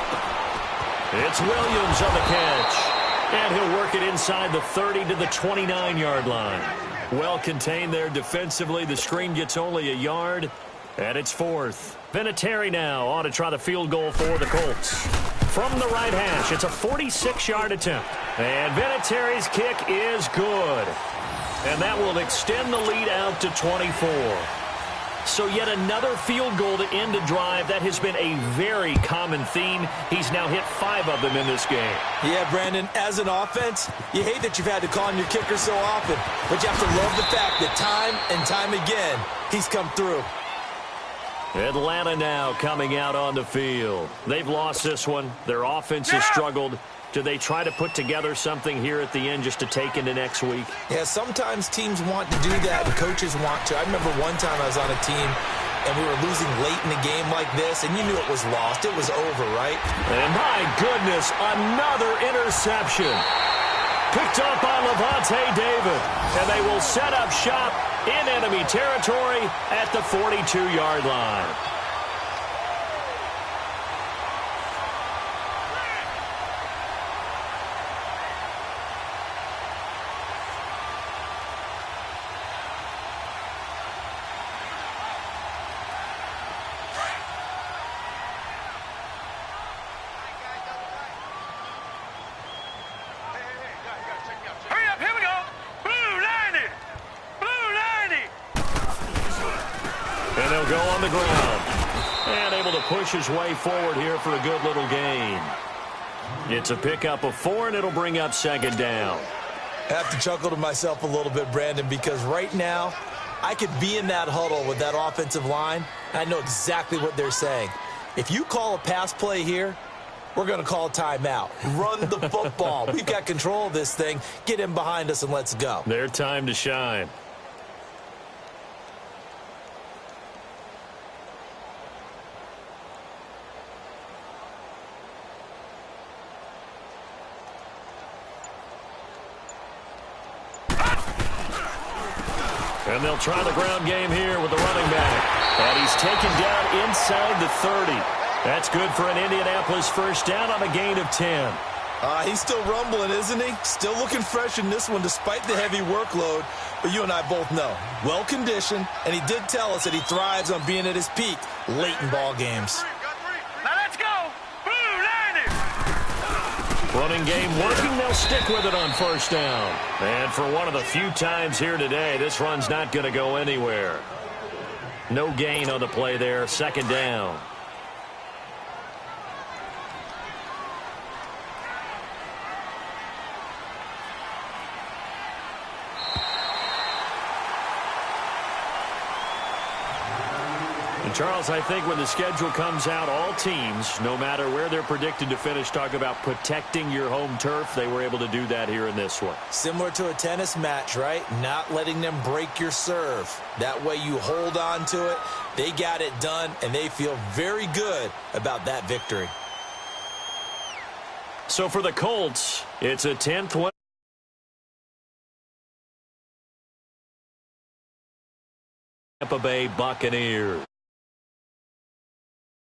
It's Williams on the catch. And he'll work it inside the 30 to the 29-yard line. Well contained there defensively. The screen gets only a yard, and it's 4th. Vinatieri now on to try the field goal for the Colts. From the right hash, it's a 46-yard attempt. And Vinatieri's kick is good. And that will extend the lead out to 24. So yet another field goal to end a drive. That has been a very common theme. He's now hit 5 of them in this game.
Yeah, Brandon, as an offense, you hate that you've had to call on your kicker so often, but you have to love the fact that time and time again, he's come through.
Atlanta now coming out on the field. They've lost this one. Their offense has struggled. Do they try to put together something here at the end just to take into next week?
Yeah, sometimes teams want to do that and coaches want to. I remember one time I was on a team and we were losing late in a game like this, and you knew it was lost. It was over, right?
And my goodness, another interception. Picked up on Levante David. And they will set up shop in enemy territory at the 42-yard line. Go on the ground. And able to push his way forward here for a good little gain. It's a pickup of 4, and it'll bring up 2nd down.
I have to chuckle to myself a little bit, Brandon, because right now I could be in that huddle with that offensive line, and I know exactly what they're saying. If you call a pass play here, we're going to call a timeout. Run the football. We've got control of this thing. Get in behind us and let's go.
Their time to shine. And they'll try the ground game here with the running back. And he's taken down inside the 30. That's good for an Indianapolis first down on a gain of 10.
He's still rumbling, isn't he? Still looking fresh in this one despite the heavy workload. But you and I both know, well-conditioned, and he did tell us that he thrives on being at his peak late in ball games.
Now let's go. Boo, landed.
Running game working. They'll stick with it on first down. And for one of the few times here today, this run's not going to go anywhere. No gain on the play there. Second down. Charles, I think when the schedule comes out, all teams, no matter where they're predicted to finish, talk about protecting your home turf. They were able to do that here in this one.
Similar to a tennis match, right? Not letting them break your serve. That way you hold on to it. They got it done, and they feel very good about that victory.
So for the Colts, it's a 10th win. Tampa Bay Buccaneers.